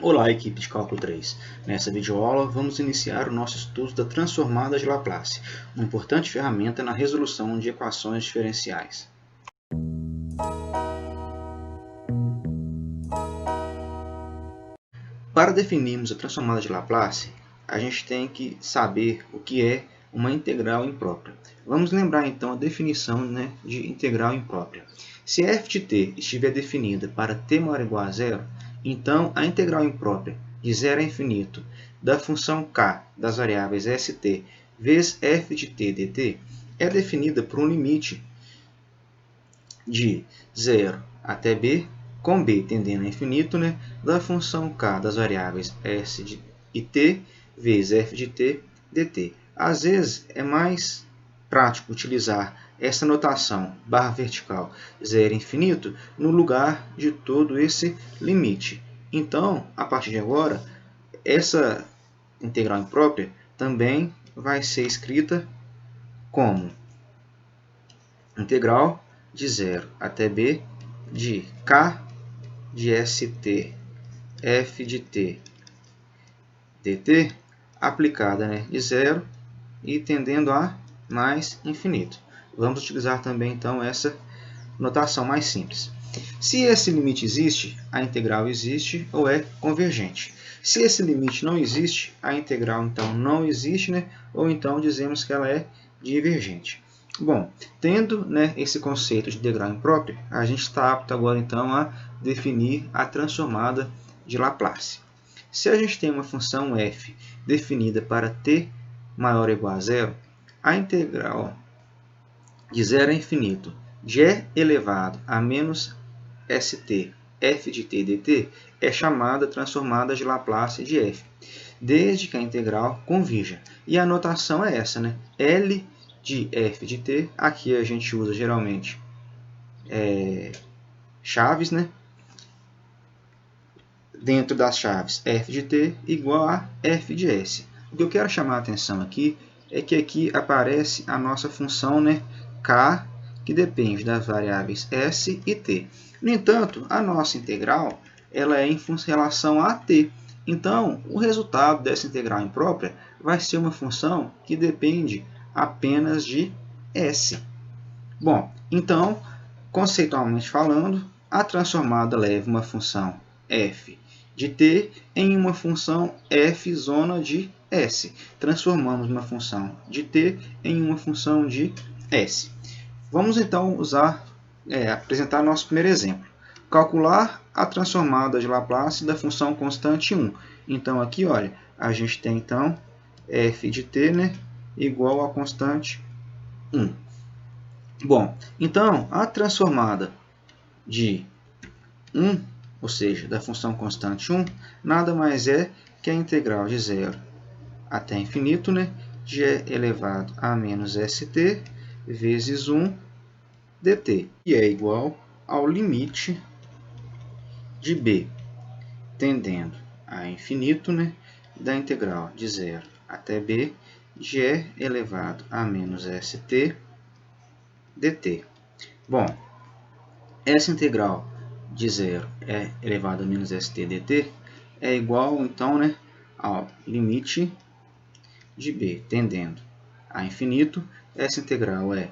Olá, equipe de Cálculo 3. Nessa videoaula, vamos iniciar o nosso estudo da transformada de Laplace, uma importante ferramenta na resolução de equações diferenciais. Para definirmos a transformada de Laplace, a gente tem que saber o que é uma integral imprópria. Vamos lembrar então a definição de integral imprópria. Se f de t estiver definida para t maior ou igual a zero, então a integral imprópria de 0 a infinito da função k das variáveis st vezes f de t dt é definida por um limite de 0 até b, com b tendendo a infinito, da função k das variáveis s e t vezes f de t dt. Às vezes é mais prático utilizar essa notação barra vertical 0 infinito no lugar de todo esse limite. Então, a partir de agora, essa integral imprópria também vai ser escrita como integral de 0 até b de k de st f de t dt aplicada de 0 e tendendo a mais infinito. Vamos utilizar também então essa notação mais simples. Se esse limite existe, a integral existe ou é convergente. Se esse limite não existe, a integral então não existe, ou então dizemos que ela é divergente. Bom, tendo esse conceito de integral imprópria, a gente está apto agora então a definir a transformada de Laplace. Se a gente tem uma função f definida para t maior ou igual a zero, a integral de 0 a infinito de e elevado a menos st f de t dt é chamada transformada de Laplace de f, desde que a integral convirja. E a notação é essa, L de f de t, aqui a gente usa geralmente chaves, dentro das chaves f de t igual a f de s. O que eu quero chamar a atenção aqui é que aqui aparece a nossa função k, que depende das variáveis s e t. No entanto, a nossa integral ela é em relação a t. Então, o resultado dessa integral imprópria vai ser uma função que depende apenas de s. Bom, então, conceitualmente falando, a transformada leva uma função f de t em uma função f zona de s. Transformamos uma função de t em uma função de s. Vamos então apresentar nosso primeiro exemplo. Calcular a transformada de Laplace da função constante 1. Então aqui, olha, a gente tem então f de t igual a constante 1. Bom, então a transformada de 1, ou seja, da função constante 1, nada mais é que a integral de 0 até infinito, de e elevado a menos st vezes 1 dt, e é igual ao limite de b tendendo a infinito, da integral de 0 até b de e elevado a menos st dt. Bom, essa integral de 0 e elevado a menos st dt é igual, então, ao limite de b tendendo a infinito. Essa integral é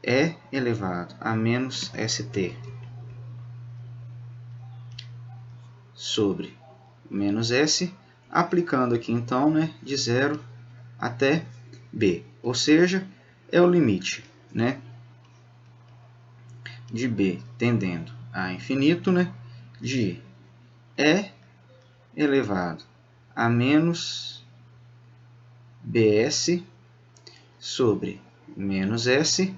e elevado a menos st sobre menos s, aplicando aqui então de 0 até b, ou seja, é o limite de b tendendo a infinito, de e elevado a menos bs sobre menos s,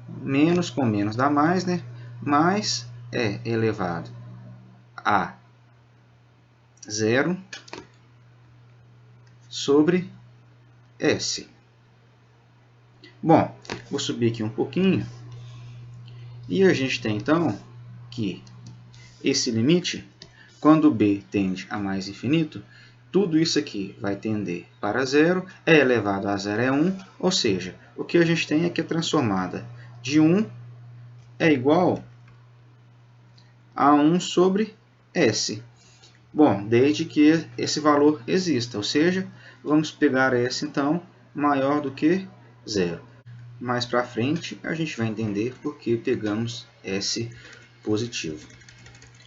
menos com menos dá mais, mais e elevado a 0 sobre s. Bom, vou subir aqui um pouquinho. E a gente tem, então, que esse limite, quando b tende a mais infinito, tudo isso aqui vai tender para 0, e elevado a 0 é 1, ou seja, o que a gente tem é que a transformada de 1 é igual a 1 sobre s. Bom, desde que esse valor exista, ou seja, vamos pegar S, então, maior do que zero. Mais para frente, a gente vai entender por que pegamos S positivo.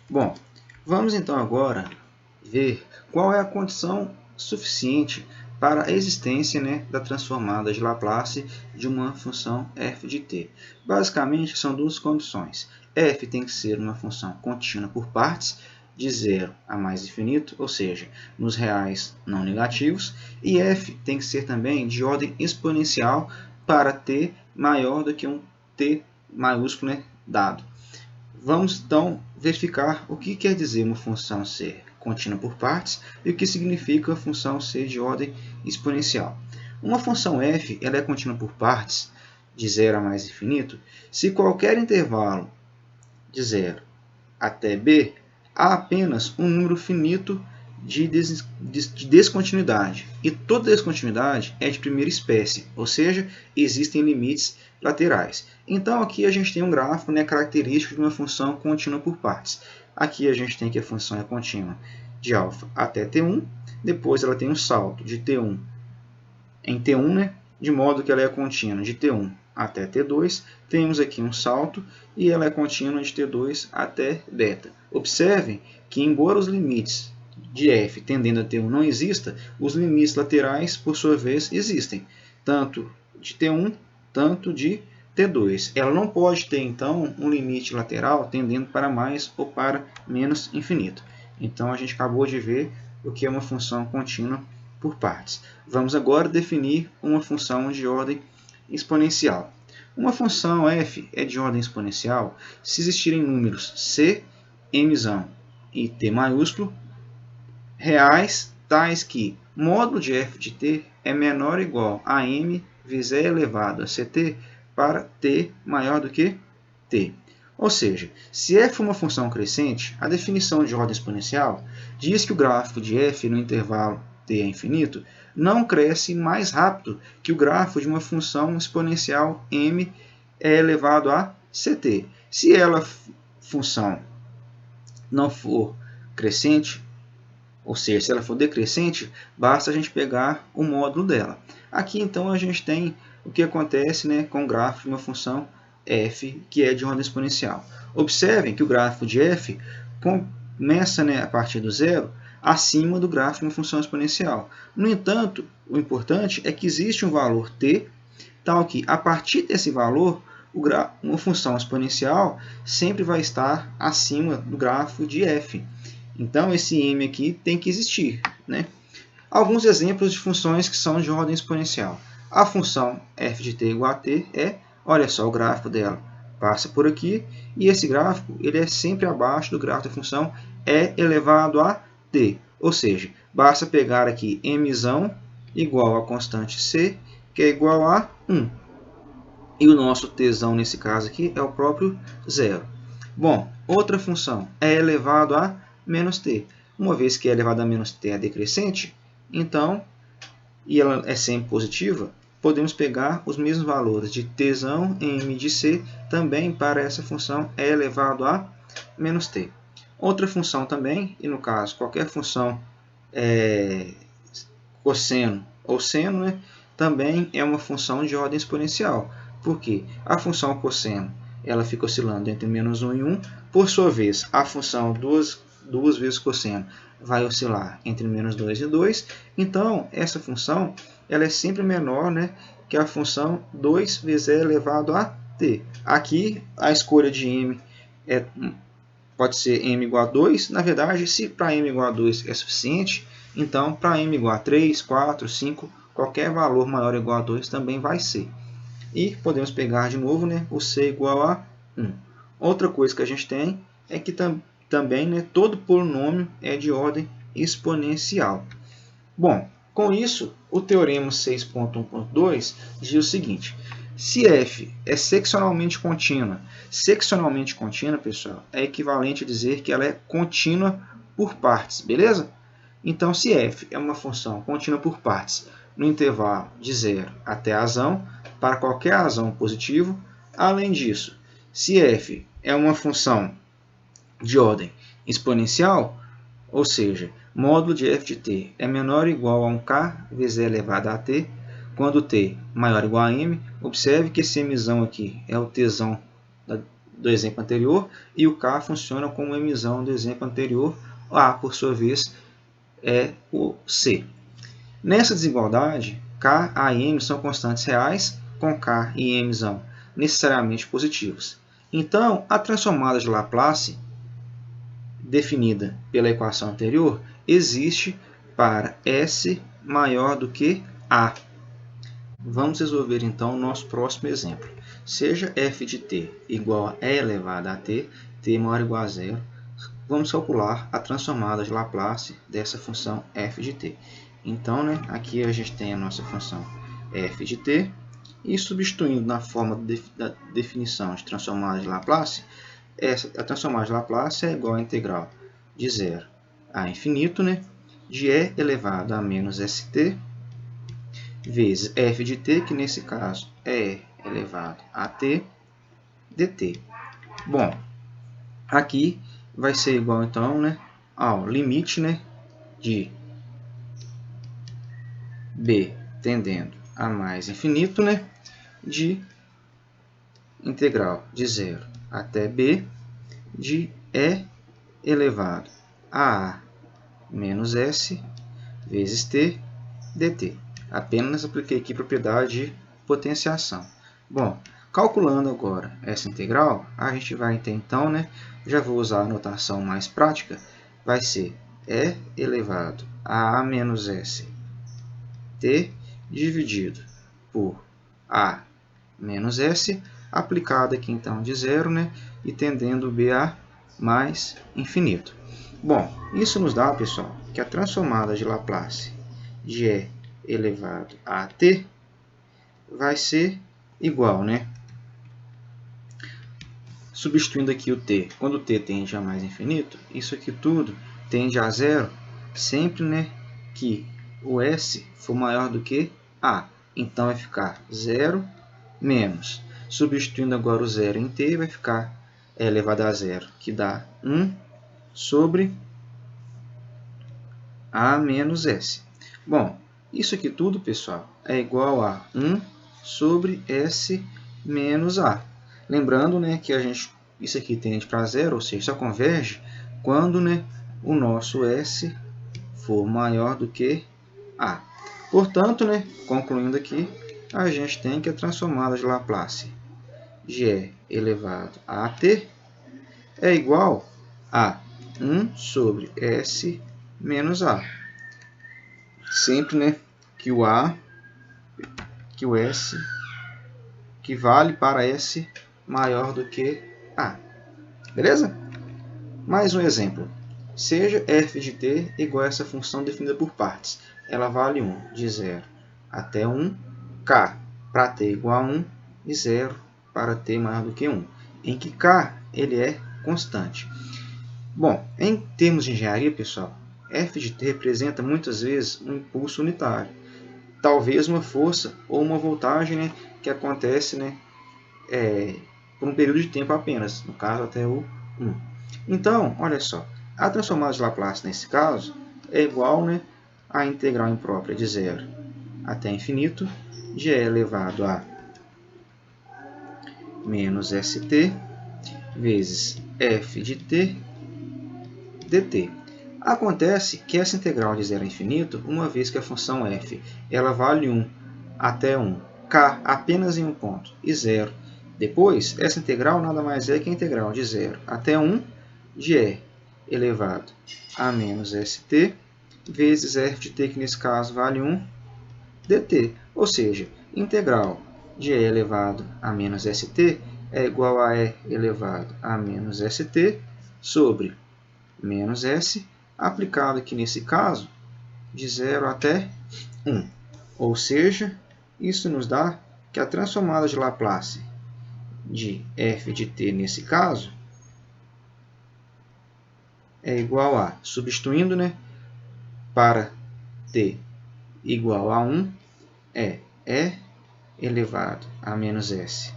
Bom, vamos então agora ver qual é a condição suficiente para a existência, né, da transformada de Laplace de uma função f de t. Basicamente, são duas condições. F tem que ser uma função contínua por partes, de 0 a mais infinito, ou seja, nos reais não negativos, e f tem que ser também de ordem exponencial para t maior do que um t maiúsculo, né, dado. Vamos então verificar o que quer dizer uma função ser contínua por partes e o que significa a função ser de ordem exponencial. Uma função f ela é contínua por partes, de 0 a mais infinito, se qualquer intervalo de 0 até b há apenas um número finito de descontinuidade. E toda descontinuidade é de primeira espécie, ou seja, existem limites laterais. Então aqui a gente tem um gráfico, né, característico de uma função contínua por partes. Aqui a gente tem que a função é contínua de α até t1, depois ela tem um salto de t1 em t1, né, de modo que ela é contínua de t1 até t2, temos aqui um salto e ela é contínua de t2 até beta. Observem que, embora os limites de f tendendo a t1 não existam, os limites laterais, por sua vez, existem, tanto de t1, tanto de t2. Ela não pode ter, então, um limite lateral tendendo para mais ou para menos infinito. Então, a gente acabou de ver o que é uma função contínua por partes. Vamos agora definir uma função de ordem exponencial. Uma função f é de ordem exponencial se existirem números c, m e t maiúsculo reais, tais que módulo de f de t é menor ou igual a m vezes e elevado a ct para t maior do que t. Ou seja, se f for uma função crescente, a definição de ordem exponencial diz que o gráfico de f no intervalo t é infinito não cresce mais rápido que o gráfico de uma função exponencial m elevado a ct. Se ela função não for crescente, ou seja, se ela for decrescente, basta a gente pegar o módulo dela. Aqui então a gente tem o que acontece, né, com o gráfico de uma função f que é de ordem exponencial. Observem que o gráfico de f começa, né, a partir do zero, acima do gráfico de uma função exponencial. No entanto, o importante é que existe um valor t, tal que a partir desse valor, uma função exponencial sempre vai estar acima do gráfico de f. Então, esse m aqui tem que existir, né? Alguns exemplos de funções que são de ordem exponencial. A função f de t igual a t olha só, o gráfico dela passa por aqui, e esse gráfico ele é sempre abaixo do gráfico da função e elevado a t. Ou seja, basta pegar aqui m igual a constante c, que é igual a 1. E o nosso t nesse caso aqui é o próprio zero. Bom, outra função é elevado a menos t. Uma vez que é elevado a menos t é decrescente, então, e ela é sempre positiva, podemos pegar os mesmos valores de t em m de c também para essa função é elevado a menos t. Outra função também, e no caso qualquer função cosseno ou seno, né, também é uma função de ordem exponencial. Porque a função cosseno ela fica oscilando entre menos 1 e 1. Por sua vez, a função 2 vezes cosseno vai oscilar entre menos 2 e 2. Então, essa função ela é sempre menor, né, que a função 2 vezes e elevado a t. Aqui, a escolha de m pode ser m igual a 2. Na verdade, se para m igual a 2 é suficiente, então para m igual a 3, 4, 5, qualquer valor maior ou igual a 2 também vai ser. E podemos pegar de novo, né, o c igual a 1. Outra coisa que a gente tem é que também, né, todo polinômio é de ordem exponencial. Bom, com isso, o teorema 6.1.2 diz o seguinte: se f é seccionalmente contínua, pessoal, é equivalente a dizer que ela é contínua por partes, beleza? Então, se f é uma função contínua por partes no intervalo de 0 até a razão, para qualquer razão positivo, além disso, se f é uma função de ordem exponencial, Ou seja, módulo de f de t é menor ou igual a 1k vezes e elevado a t, quando t maior ou igual a m. Observe que esse mzão aqui é o tzão do exemplo anterior, e o k funciona como mzão do exemplo anterior. A, por sua vez, é o c. Nessa desigualdade, k, a e m são constantes reais, com k e m necessariamente positivos. Então, a transformada de Laplace, definida pela equação anterior, existe para S maior do que A. Vamos resolver então o nosso próximo exemplo. Seja f de t igual a e elevado a t, t maior ou igual a zero, vamos calcular a transformada de Laplace dessa função f de t. Então, aqui a gente tem a nossa função f de t, e substituindo na forma da definição de transformada de Laplace, a transformada de Laplace é igual à integral de 0 a infinito, de e elevado a menos st, vezes f de t, que nesse caso é e elevado a t, dt. Bom, aqui vai ser igual, então, ao limite de b tendendo a mais infinito, de integral de 0 até b de e elevado a menos s vezes t dt. Apenas apliquei aqui propriedade de potenciação. Bom, calculando agora essa integral, a gente vai ter então, já vou usar a notação mais prática, vai ser e elevado a menos s t dividido por a menos s, aplicado aqui então de 0, e tendendo b a mais infinito. Bom, isso nos dá, pessoal, que a transformada de Laplace de e elevado a t vai ser igual, substituindo aqui o t, quando o t tende a mais infinito, isso aqui tudo tende a zero, sempre que o s for maior do que a. Então, vai ficar 0 menos, substituindo agora o 0 em t, vai ficar e elevado a 0, que dá 1 sobre a menos s. Bom, isso aqui tudo, pessoal, é igual a 1 sobre s menos a. Lembrando que isso aqui tende para zero, ou seja, só converge quando o nosso s for maior do que a. Portanto, concluindo aqui, a gente tem que a transformada de Laplace de e elevado a t é igual a 1 sobre s menos a. Sempre que o s que vale para s maior do que a. Beleza? Mais um exemplo. Seja f de t igual a essa função definida por partes. Ela vale 1, de 0 até 1, k para t igual a 1 e 0 para t maior do que 1, em que k ele é constante. Bom, em termos de engenharia, pessoal, f de t representa muitas vezes um impulso unitário. Talvez uma força ou uma voltagem que acontece por um período de tempo apenas, no caso até o 1. Então, olha só, a transformada de Laplace nesse caso é igual à integral imprópria de 0 até infinito de e elevado a menos st vezes f de t dt. Acontece que essa integral de 0 a infinito, uma vez que a função f ela vale 1 até 1, k apenas em um ponto e 0, depois, essa integral nada mais é que a integral de 0 até 1 de e elevado a menos st vezes f de t, que nesse caso vale 1, dt. Ou seja, integral de e elevado a menos st é igual a e elevado a menos st sobre menos s, aplicado aqui nesse caso de 0 até 1. Ou seja, isso nos dá que a transformada de Laplace de f de t nesse caso é igual a, substituindo para t igual a 1, é e elevado a menos s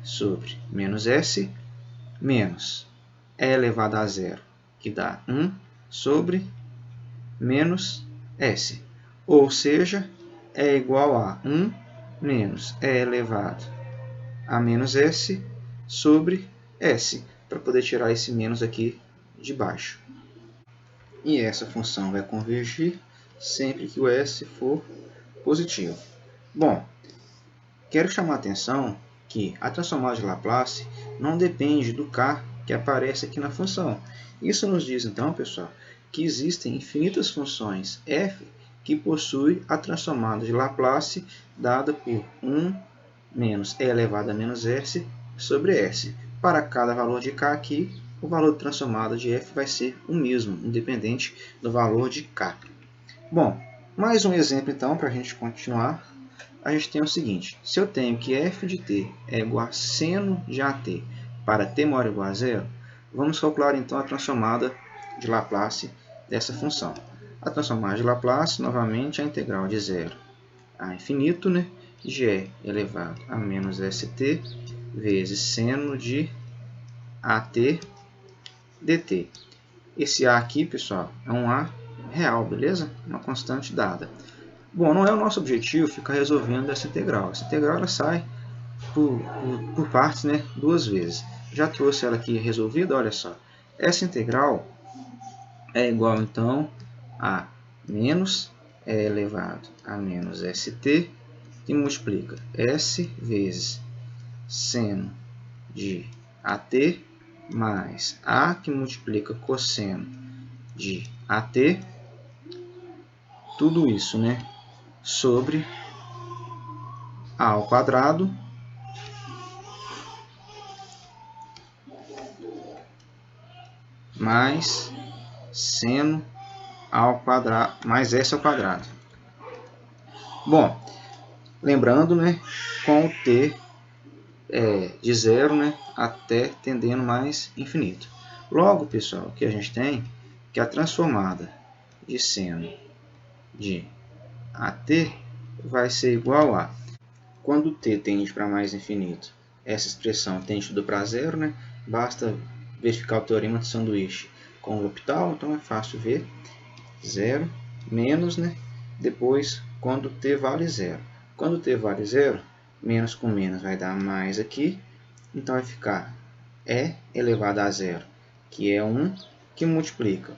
sobre menos s menos e elevado a 0, que dá 1 sobre menos S. Ou seja, é igual a 1 menos E elevado a menos S sobre S, para poder tirar esse menos aqui de baixo. E essa função vai convergir sempre que o S for positivo. Bom, quero chamar a atenção que a transformada de Laplace não depende do K que aparece aqui na função. Isso nos diz, então, pessoal, que existem infinitas funções f que possuem a transformada de Laplace dada por 1 menos e elevado a menos s sobre s. Para cada valor de k aqui, o valor de transformada de f vai ser o mesmo, independente do valor de k. Bom, mais um exemplo, então, para a gente continuar. A gente tem o seguinte: se eu tenho que f de t é igual a seno de at para t maior ou igual a zero, vamos calcular então a transformada de Laplace dessa função. A transformada de Laplace, novamente, é a integral de 0 a infinito, né, de e elevado a menos st vezes seno de at dt. Esse a aqui, pessoal, é um a real, beleza? Uma constante dada. Bom, não é o nosso objetivo ficar resolvendo essa integral. Essa integral ela sai por partes, né, duas vezes. Já trouxe ela aqui resolvida, olha só. Essa integral é igual, então, a menos e elevado a menos st, que multiplica s vezes seno de at, mais a, que multiplica cosseno de at, tudo isso, né, sobre a ao quadrado mais seno ao quadrado mais s ao quadrado. Bom, lembrando, né, com o t de zero, né, até tendendo mais infinito. Logo, pessoal, o que a gente tem que a transformada de seno de at vai ser igual a, quando t tende para mais infinito, essa expressão tende tudo para zero, né? Basta verificar o teorema de sanduíche com o L'Hopital, então é fácil ver. 0 menos, né? Depois, quando t vale zero. Quando t vale zero, menos com menos vai dar mais aqui. Então vai ficar e elevado a zero, que é 1, que multiplica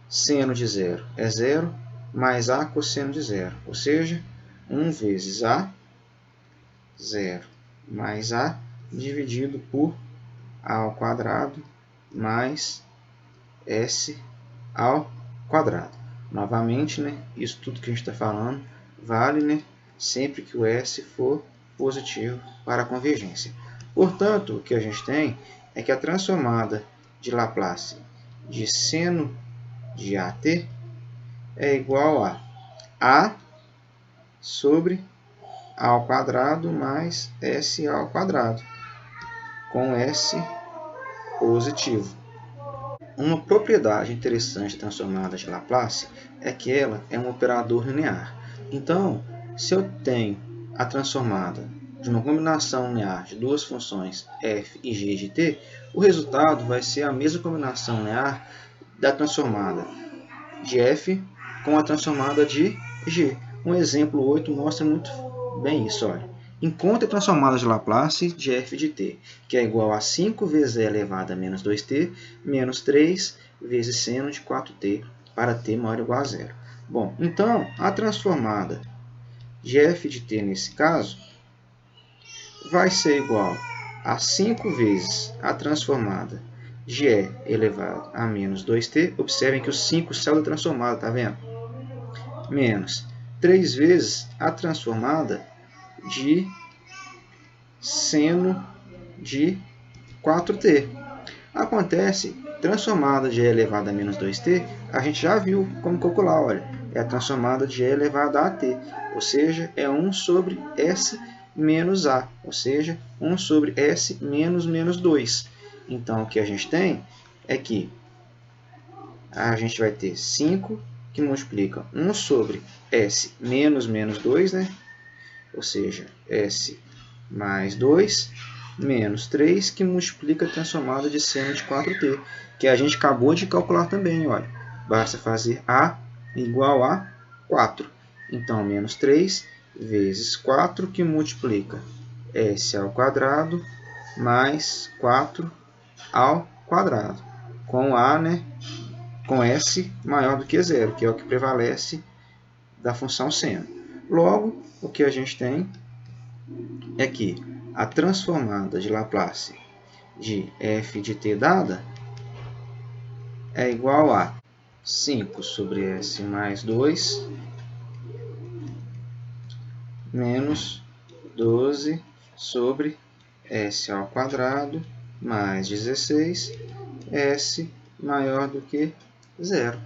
seno de zero é zero, mais a cosseno de zero. Ou seja, 1 vezes a, 0, mais a, dividido por a ao quadrado, mais s ao quadrado. Novamente, né, isso tudo que a gente está falando vale, né, sempre que o s for positivo para a convergência. Portanto, o que a gente tem é que a transformada de Laplace de seno de at é igual a sobre a ao quadrado mais s ao quadrado, com s positivo. Uma propriedade interessante da transformada de Laplace é que ela é um operador linear. Então, se eu tenho a transformada de uma combinação linear de duas funções f e g de t, o resultado vai ser a mesma combinação linear da transformada de f com a transformada de g. Um exemplo 8 mostra muito bem isso. Olha. Encontre a transformada de Laplace de f de t, que é igual a 5 vezes e elevado a menos 2t, menos 3 vezes seno de 4t para t maior ou igual a zero. Bom, então, a transformada de f de t, nesse caso, vai ser igual a 5 vezes a transformada de e elevado a menos 2t. Observem que o 5 saiu da transformada, tá vendo? Menos 3 vezes a transformada de seno de 4t. Acontece, transformada de e elevado a menos 2t, a gente já viu como calcular, olha, é a transformada de e elevado a t, ou seja, é 1 sobre s menos a, ou seja, 1 sobre s menos menos 2. Então, o que a gente tem é que a gente vai ter 5, que multiplica 1 sobre s menos menos 2, né? Ou seja, s mais 2, menos 3, que multiplica a transformada de seno de 4t, que a gente acabou de calcular também, olha. basta fazer A igual a 4. Então, menos 3 vezes 4, que multiplica S ao quadrado mais 4 ao quadrado, com A, com S maior do que zero, que é o que prevalece da função seno. Logo, o que a gente tem é que a transformada de Laplace de f de t dada é igual a 5 sobre s mais 2 menos 12 sobre s ao quadrado mais 16, s maior do que zero.